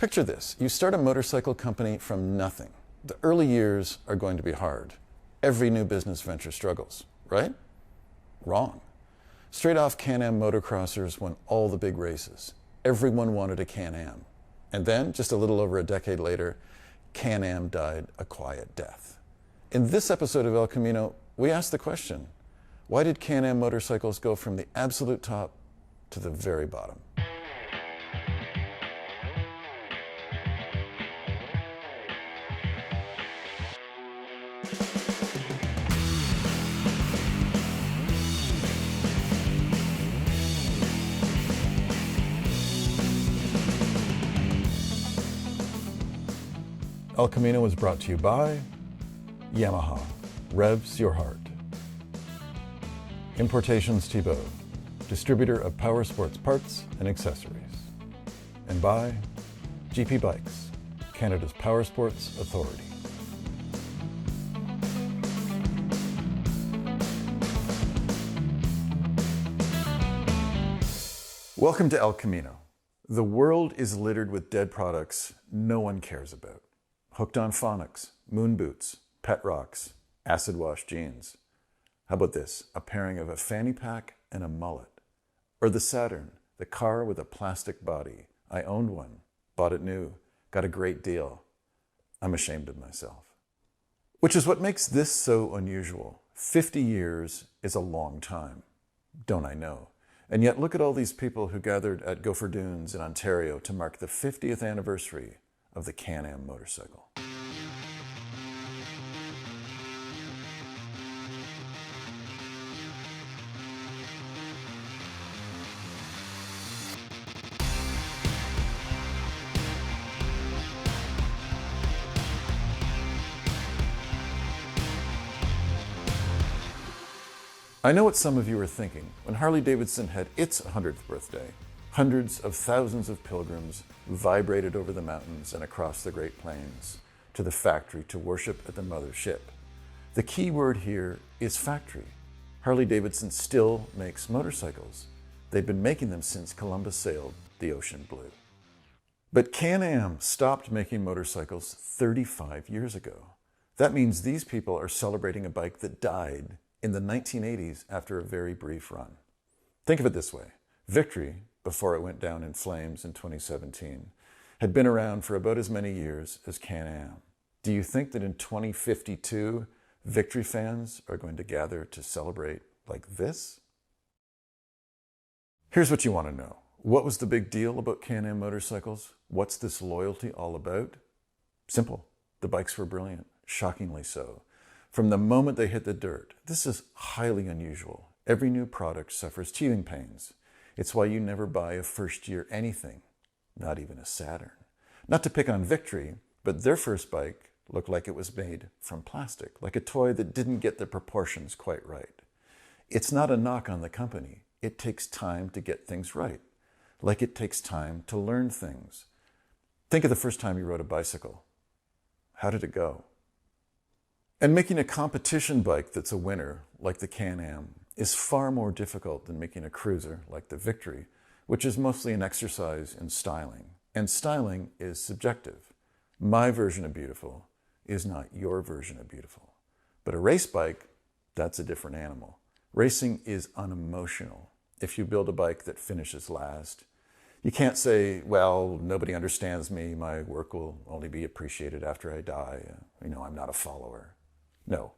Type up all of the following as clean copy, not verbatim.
Picture this. You start a motorcycle company from nothing. The early years are going to be hard. Every new business venture struggles, right? Wrong. Straight off, Can-Am motocrossers won all the big races. Everyone wanted a Can-Am. And then, just a little over a decade later, Can-Am died a quiet death. In this episode of El Camino, we ask the question, why did Can-Am motorcycles go from the absolute top to the very bottom? El Camino is brought to you by Yamaha, revs your heart. Importations TBO, distributor of power sports parts and accessories. And by GP Bikes, Canada's power sports authority. Welcome to El Camino. The world is littered with dead products no one cares about. Hooked on phonics, moon boots, pet rocks, acid wash jeans. How about this? A pairing of a fanny pack and a mullet. Or the Saturn, the car with a plastic body. I owned one, bought it new, got a great deal. I'm ashamed of myself. Which is what makes this so unusual. 50 years is a long time. Don't I know? And yet look at all these people who gathered at Gopher Dunes in Ontario to mark the 50th anniversary of the Can-Am motorcycle. I know what some of you are thinking. When Harley-Davidson had its 100th birthday, hundreds of thousands of pilgrims vibrated over the mountains and across the Great Plains to the factory to worship at the mothership. The key word here is factory. Harley-Davidson still makes motorcycles. They've been making them since Columbus sailed the ocean blue. But Can-Am stopped making motorcycles 35 years ago. That means these people are celebrating a bike that died in the 1980s after a very brief run. Think of it this way. Victory, before it went down in flames in 2017, had been around for about as many years as Can-Am. Do you think that in 2052, Victory fans are going to gather to celebrate like this? Here's what you want to know. What was the big deal about Can-Am motorcycles? What's this loyalty all about? Simple. The bikes were brilliant, shockingly so. From the moment they hit the dirt, this is highly unusual. Every new product suffers teething pains. It's why you never buy a first-year anything, not even a Saturn. Not to pick on Victory, but their first bike looked like it was made from plastic, like a toy that didn't get the proportions quite right. It's not a knock on the company. It takes time to get things right, like it takes time to learn things. Think of the first time you rode a bicycle. How did it go? And making a competition bike that's a winner, like the Can-Am, is far more difficult than making a cruiser, like the Victory, which is mostly an exercise in styling. And styling is subjective. My version of beautiful is not your version of beautiful. But a race bike, that's a different animal. Racing is unemotional. If you build a bike that finishes last, you can't say, well, nobody understands me, my work will only be appreciated after I die. I'm not a follower. No,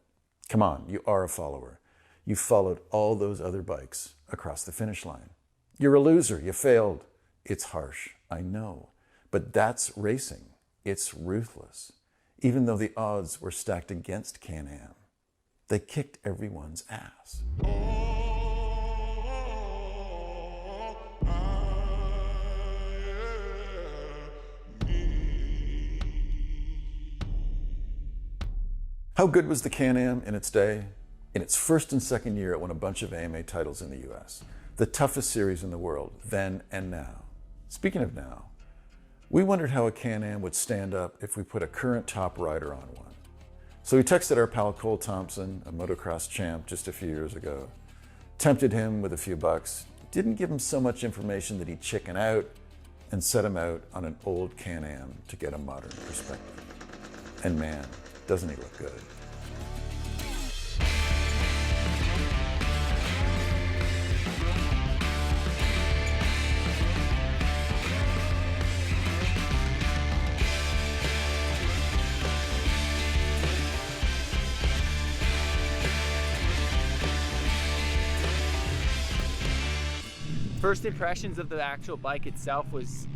come on, you are a follower. You followed all those other bikes across the finish line. You're a loser, you failed. It's harsh, I know, but that's racing. It's ruthless. Even though the odds were stacked against Can-Am, they kicked everyone's ass. How good was the Can-Am in its day? In its first and second year, it won a bunch of AMA titles in the US. The toughest series in the world, then and now. Speaking of now, we wondered how a Can-Am would stand up if we put a current top rider on one. So we texted our pal Cole Thompson, a motocross champ just a few years ago, tempted him with a few bucks, didn't give him so much information that he'd chicken out, and set him out on an old Can-Am to get a modern perspective. And man, doesn't he look good. First impressions of the actual bike itself was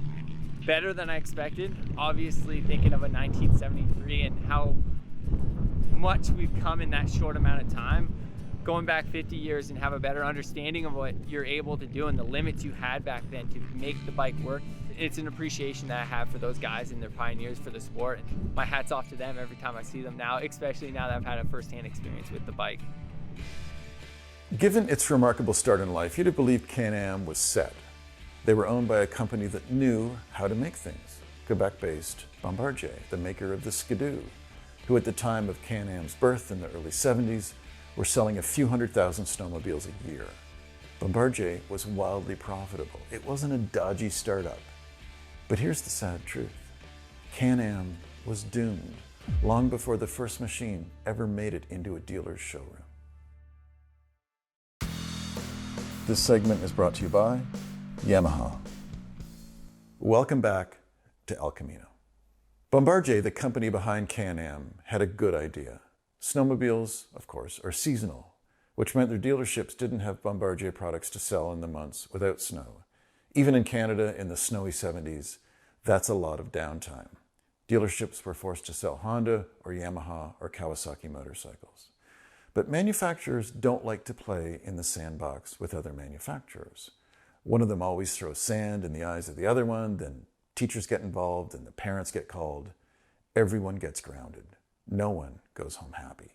better than I expected. Obviously thinking of a 1973 and how much we've come in that short amount of time. Going back 50 years and have a better understanding of what you're able to do and the limits you had back then to make the bike work. It's an appreciation that I have for those guys and they're pioneers for the sport. And my hat's off to them every time I see them now, especially now that I've had a first-hand experience with the bike. Given its remarkable start in life, you'd have believed Can-Am was set. They were owned by a company that knew how to make things. Quebec-based Bombardier, the maker of the Skidoo, who at the time of Can-Am's birth in the early 70s were selling a few 100,000 snowmobiles a year. Bombardier was wildly profitable. It wasn't a dodgy startup. But here's the sad truth. Can-Am was doomed long before the first machine ever made it into a dealer's showroom. This segment is brought to you by Yamaha. Welcome back to El Camino. Bombardier, the company behind Can-Am, had a good idea. Snowmobiles, of course, are seasonal, which meant their dealerships didn't have Bombardier products to sell in the months without snow. Even in Canada in the snowy 70s, that's a lot of downtime. Dealerships were forced to sell Honda or Yamaha or Kawasaki motorcycles. But manufacturers don't like to play in the sandbox with other manufacturers. One of them always throws sand in the eyes of the other one, then teachers get involved and the parents get called. Everyone gets grounded. No one goes home happy.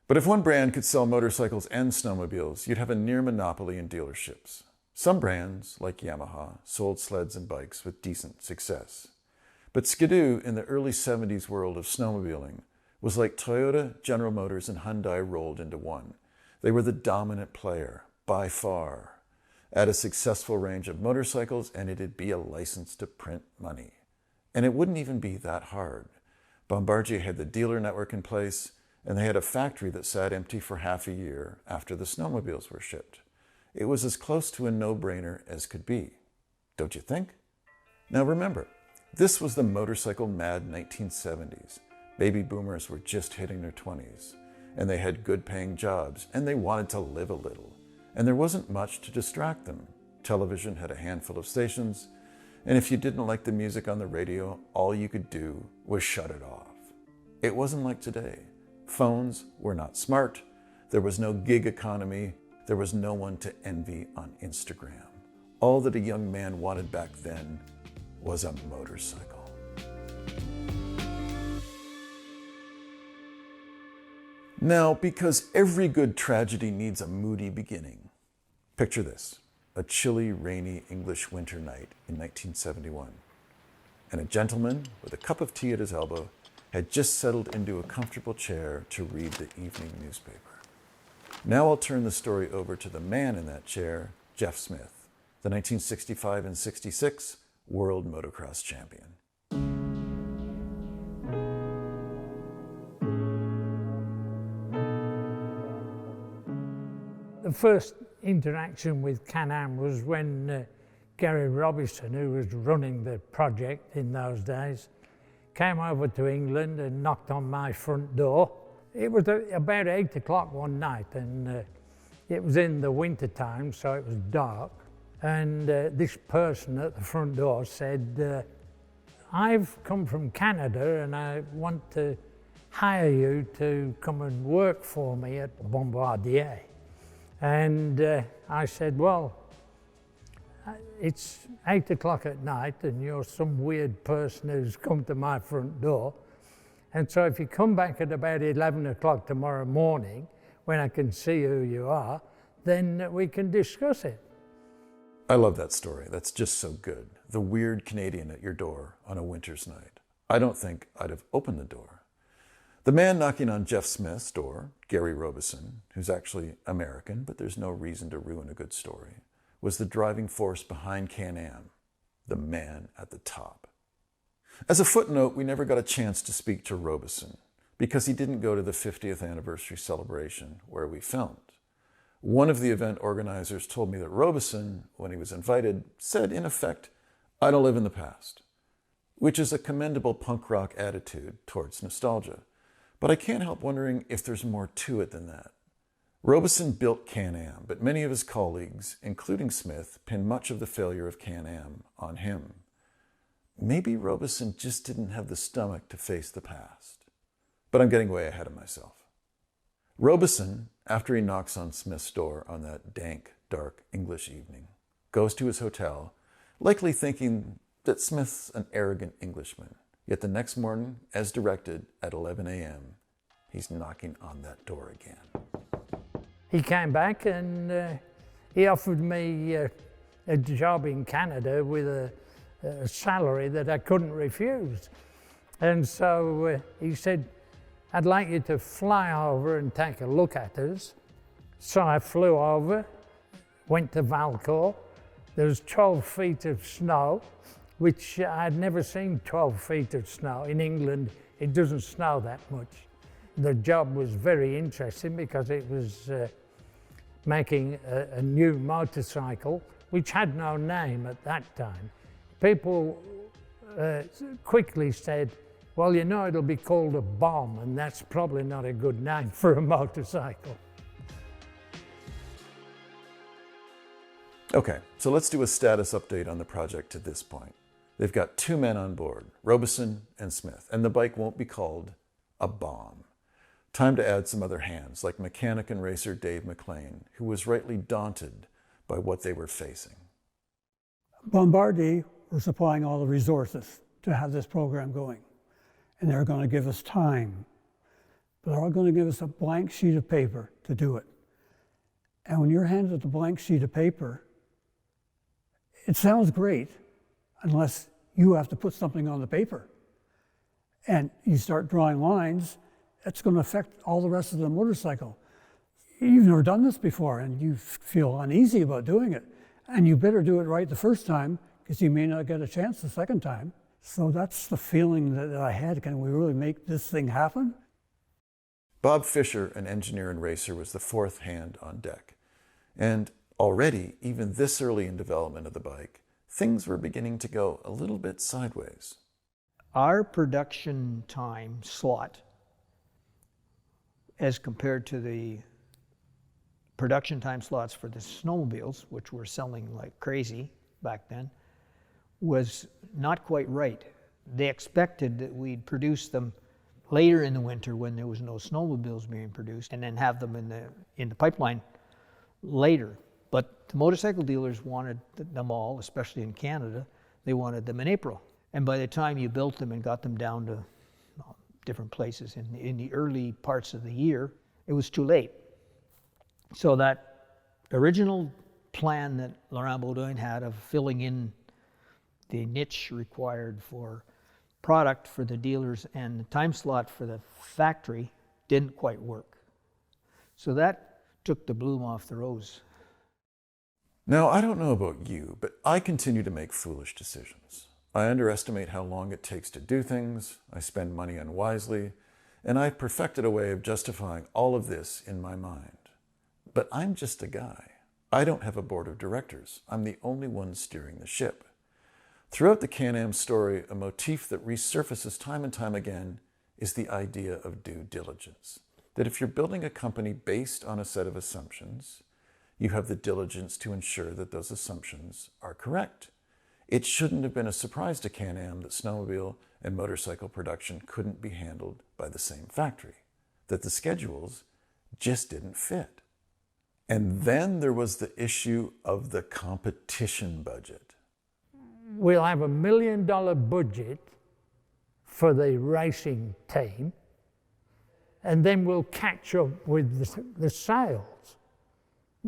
But if one brand could sell motorcycles and snowmobiles, you'd have a near monopoly in dealerships. Some brands, like Yamaha, sold sleds and bikes with decent success. But Skidoo, in the early 70s world of snowmobiling, was like Toyota, General Motors, and Hyundai rolled into one. They were the dominant player, by far. Add a successful range of motorcycles and it'd be a license to print money. And it wouldn't even be that hard. Bombardier had the dealer network in place, and they had a factory that sat empty for half a year after the snowmobiles were shipped. It was as close to a no-brainer as could be. Don't you think? Now remember, this was the motorcycle mad 1970s. Baby boomers were just hitting their 20s, and they had good paying jobs, and they wanted to live a little. And there wasn't much to distract them. Television had a handful of stations, and if you didn't like the music on the radio, all you could do was shut it off. It wasn't like today. Phones were not smart. There was no gig economy. There was no one to envy on Instagram. All that a young man wanted back then was a motorcycle. Now, because every good tragedy needs a moody beginning, picture this, a chilly, rainy English winter night in 1971, and a gentleman with a cup of tea at his elbow had just settled into a comfortable chair to read the evening newspaper. Now I'll turn the story over to the man in that chair, Jeff Smith, the 1965 and 66 World Motocross champion. The first interaction with Can-Am was when Gary Robinson, who was running the project in those days, came over to England and knocked on my front door. It was about 8 o'clock one night, and it was in the winter time, so it was dark. And this person at the front door said, I've come from Canada and I want to hire you to come and work for me at Bombardier. And I said, well, it's 8 o'clock at night and you're some weird person who's come to my front door. And so if you come back at about 11 o'clock tomorrow morning, when I can see who you are, then we can discuss it. I love that story. That's just so good. The weird Canadian at your door on a winter's night. I don't think I'd have opened the door. The man knocking on Jeff Smith's door, Gary Robinson, who's actually American, but there's no reason to ruin a good story, was the driving force behind Can-Am. the man at the top. As a footnote, we never got a chance to speak to Robeson because he didn't go to the 50th anniversary celebration where we filmed. One of the event organizers told me that Robeson, when he was invited, said in effect, "I don't live in the past," which is a commendable punk rock attitude towards nostalgia. But I can't help wondering if there's more to it than that. Robeson built Can-Am, but many of his colleagues, including Smith, pinned much of the failure of Can-Am on him. Maybe Robeson just didn't have the stomach to face the past. But I'm getting way ahead of myself. Robeson, after he knocks on Smith's door on that dank, dark English evening, goes to his hotel, likely thinking that Smith's an arrogant Englishman. Yet the next morning, as directed at 11 a.m., he's knocking on that door again. He came back and he offered me a job in Canada with a salary that I couldn't refuse. And so he said, "I'd like you to fly over and take a look at us." So I flew over, went to Valcourt. There was 12 feet of snow, which I'd never seen 12 feet of snow. In England, it doesn't snow that much. The job was very interesting because it was making a new motorcycle, which had no name at that time. People quickly said, "Well, you know, it'll be called a bomb, and that's probably not a good name for a motorcycle." Okay, so let's do a status update on the project to this point. They've got 2 men on board, Robeson and Smith, and the bike won't be called a bomb. Time to add some other hands, like mechanic and racer Dave McLean, who was rightly daunted by what they were facing. Bombardier were supplying all the resources to have this program going. And they're going to give us time. But they're all going to give us a blank sheet of paper to do it. And when you're handed the blank sheet of paper, it sounds great unless you have to put something on the paper. And you start drawing lines, it's going to affect all the rest of the motorcycle. You've never done this before and you feel uneasy about doing it. And you better do it right the first time because you may not get a chance the second time. So that's the feeling that I had. Can we really make this thing happen? Bob Fisher, an engineer and racer, was the 4th hand on deck. And already, even this early in development of the bike, things were beginning to go a little bit sideways. Our production time slot, as compared to the production time slots for the snowmobiles, which were selling like crazy back then, was not quite right. They expected that we'd produce them later in the winter when there was no snowmobiles being produced, and then have them in the pipeline later. But the motorcycle dealers wanted them all, especially in Canada, they wanted them in April. And by the time you built them and got them down to different places in the early parts of the year, it was too late. So that original plan that Laurent Baudouin had of filling in the niche required for product for the dealers and the time slot for the factory didn't quite work. So that took the bloom off the rose. Now, I don't know about you, but I continue to make foolish decisions. I underestimate how long it takes to do things, I spend money unwisely, and I've perfected a way of justifying all of this in my mind. But I'm just a guy. I don't have a board of directors. I'm the only one steering the ship. Throughout the Can-Am story, a motif that resurfaces time and time again is the idea of due diligence. That if you're building a company based on a set of assumptions, you have the diligence to ensure that those assumptions are correct. It shouldn't have been a surprise to Can-Am that snowmobile and motorcycle production couldn't be handled by the same factory, that the schedules just didn't fit. And then there was the issue of the competition budget. We'll have $1 million budget for the racing team, and then we'll catch up with the sales.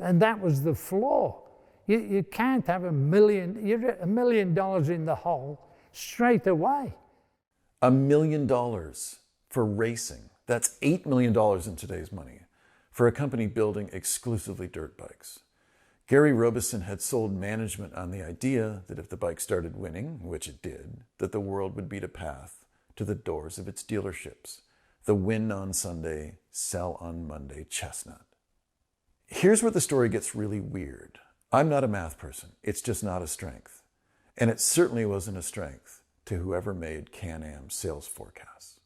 And that was the flaw. You can't have $1 million, you're $1 million in the hole straight away. $1 million for racing. That's $8 million in today's money for a company building exclusively dirt bikes. Gary Robeson had sold management on the idea that if the bike started winning, which it did, that the world would beat a path to the doors of its dealerships. The win on Sunday, sell on Monday chestnut. Here's where the story gets really weird. I'm not a math person. It's just not a strength. And it certainly wasn't a strength to whoever made Can-Am sales forecasts.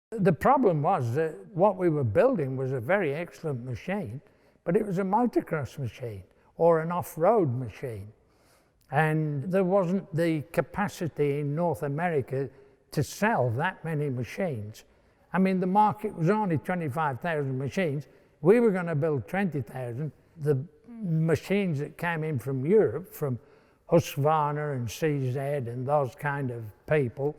The problem was that what we were building was a very excellent machine, but it was a motocross machine or an off-road machine. And there wasn't the capacity in North America to sell that many machines. I mean, the market was only 25,000 machines. We were going to build 20,000. The machines that came in from Europe, from Husqvarna and CZ and those kind of people,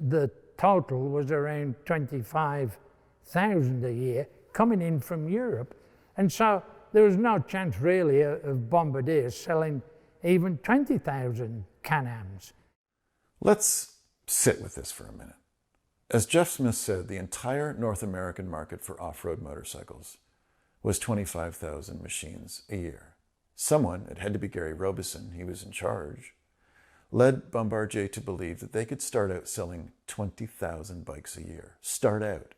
the total was around 25,000 a year coming in from Europe. And so there was no chance really of Bombardier selling even 20,000 Can-Ams. Let's sit with this for a minute. As Jeff Smith said, the entire North American market for off-road motorcycles was 25,000 machines a year. Someone, it had to be Gary Robeson, he was in charge, led Bombardier to believe that they could start out selling 20,000 bikes a year. Start out.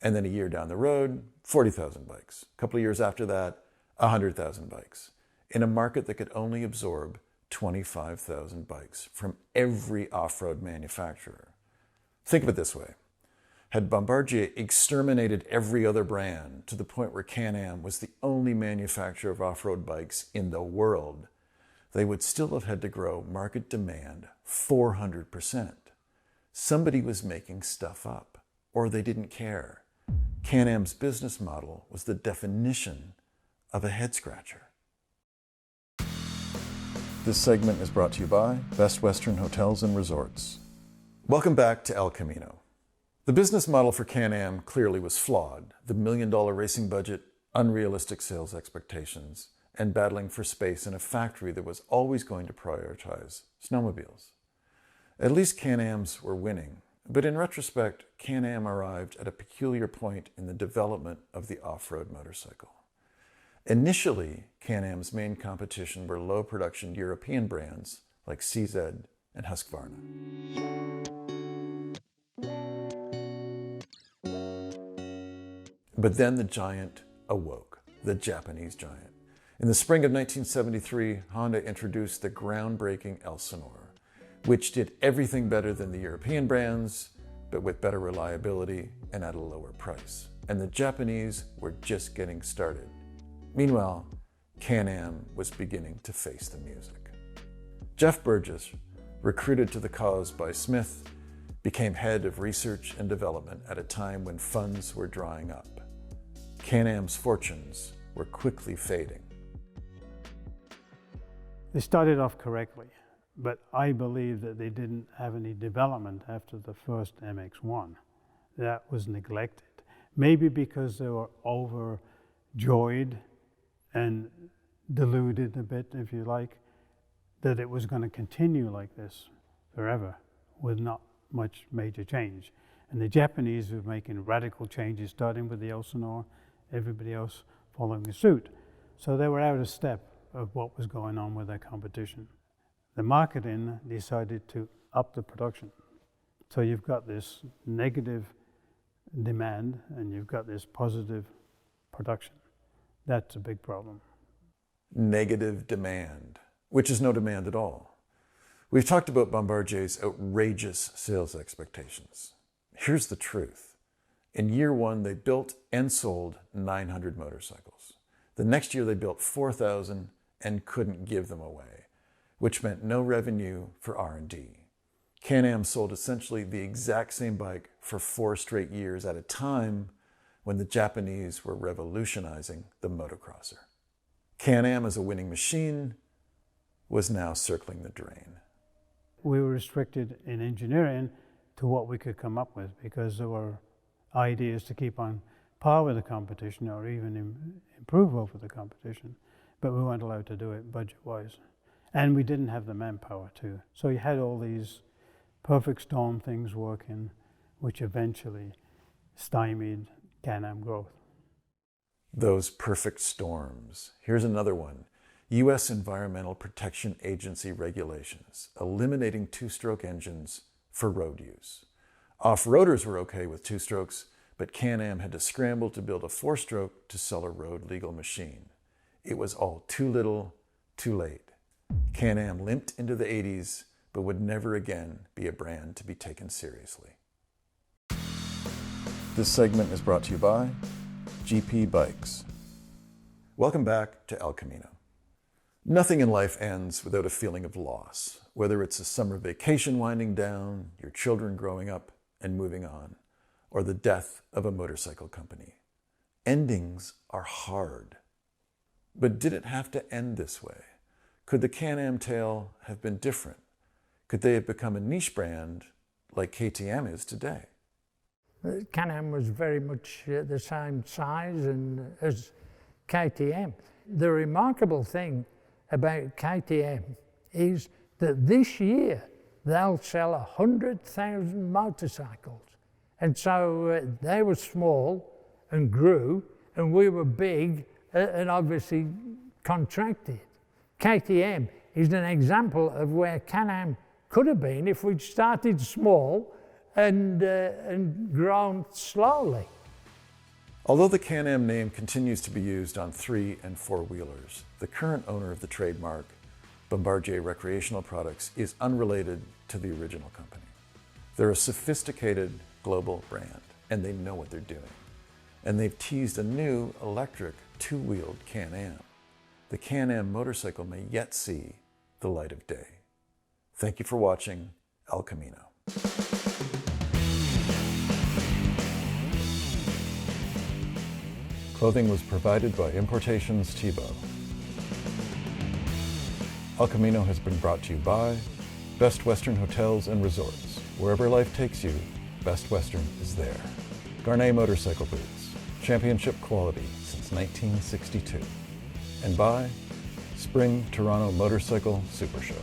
And then a year down the road, 40,000 bikes. A couple of years after that, 100,000 bikes. In a market that could only absorb 25,000 bikes from every off-road manufacturer. Think of it this way. Had Bombardier exterminated every other brand to the point where Can-Am was the only manufacturer of off-road bikes in the world, they would still have had to grow market demand 400%. Somebody was making stuff up, or they didn't care. Can-Am's business model was the definition of a head-scratcher. This segment is brought to you by Best Western Hotels and Resorts. Welcome back to El Camino. The business model for Can-Am clearly was flawed. The $1 million racing budget, unrealistic sales expectations, and battling for space in a factory that was always going to prioritize snowmobiles. At least Can-Ams were winning, but in retrospect, Can-Am arrived at a peculiar point in the development of the off-road motorcycle. Initially, Can-Am's main competition were low-production European brands like CZ and Husqvarna. But then the giant awoke, the Japanese giant. In the spring of 1973, Honda introduced the groundbreaking Elsinore, which did everything better than the European brands, but with better reliability and at a lower price. And the Japanese were just getting started. Meanwhile, Can-Am was beginning to face the music. Jeff Burgess, recruited to the cause by Smith, became head of research and development at a time when funds were drying up. Can-Am's fortunes were quickly fading. They started off correctly, but I believe that they didn't have any development after the first MX-1. That was neglected. Maybe because they were overjoyed and deluded a bit, if you like, that it was going to continue like this forever with not much major change. And the Japanese were making radical changes, starting with the Elsinore, everybody else following suit. So they were out of step of what was going on with their competition. The marketing decided to up the production. So you've got this negative demand and you've got this positive production. That's a big problem. Negative demand, which is no demand at all. We've talked about Bombardier's outrageous sales expectations. Here's the truth. In year one, they built and sold 900 motorcycles. The next year, they built 4,000 and couldn't give them away, which meant no revenue for R&D. Can-Am sold essentially the exact same bike for 4 straight years at a time when the Japanese were revolutionizing the motocrosser. Can-Am as a winning machine was now circling the drain. We were restricted in engineering to what we could come up with because there were ideas to keep on par with the competition or even improve over the competition, but we weren't allowed to do it budget-wise. And we didn't have the manpower too. So you had all these perfect storm things working, which eventually stymied Can-Am growth. Those perfect storms. Here's another one. U.S. Environmental Protection Agency regulations, eliminating two-stroke engines for road use. Off-roaders were okay with two-strokes, but Can-Am had to scramble to build a four-stroke to sell a road-legal machine. It was all too little, too late. Can-Am limped into the 80s, but would never again be a brand to be taken seriously. This segment is brought to you by GP Bikes. Welcome back to El Camino. Nothing in life ends without a feeling of loss, whether it's a summer vacation winding down, your children growing up and moving on, or the death of a motorcycle company. Endings are hard. But did it have to end this way? Could the Can-Am tale have been different? Could they have become a niche brand like KTM is today? Can-Am was very much the same size as KTM. The remarkable thing about KTM is that this year they'll sell 100,000 motorcycles. And so they were small and grew, and we were big and obviously contracted. KTM is an example of where Can-Am could have been if we'd started small and grown slowly. Although the Can-Am name continues to be used on 3- and 4-wheelers, the current owner of the trademark, Bombardier Recreational Products, is unrelated to the original company. They're a sophisticated global brand, and they know what they're doing. And they've teased a new electric 2-wheeled Can-Am. The Can-Am motorcycle may yet see the light of day. Thank you for watching El Camino. Clothing was provided by Importations TBO. El Camino has been brought to you by Best Western Hotels and Resorts. Wherever life takes you, Best Western is there. Garnet Motorcycle Boots, championship quality since 1962. And by Spring Toronto Motorcycle Super Show.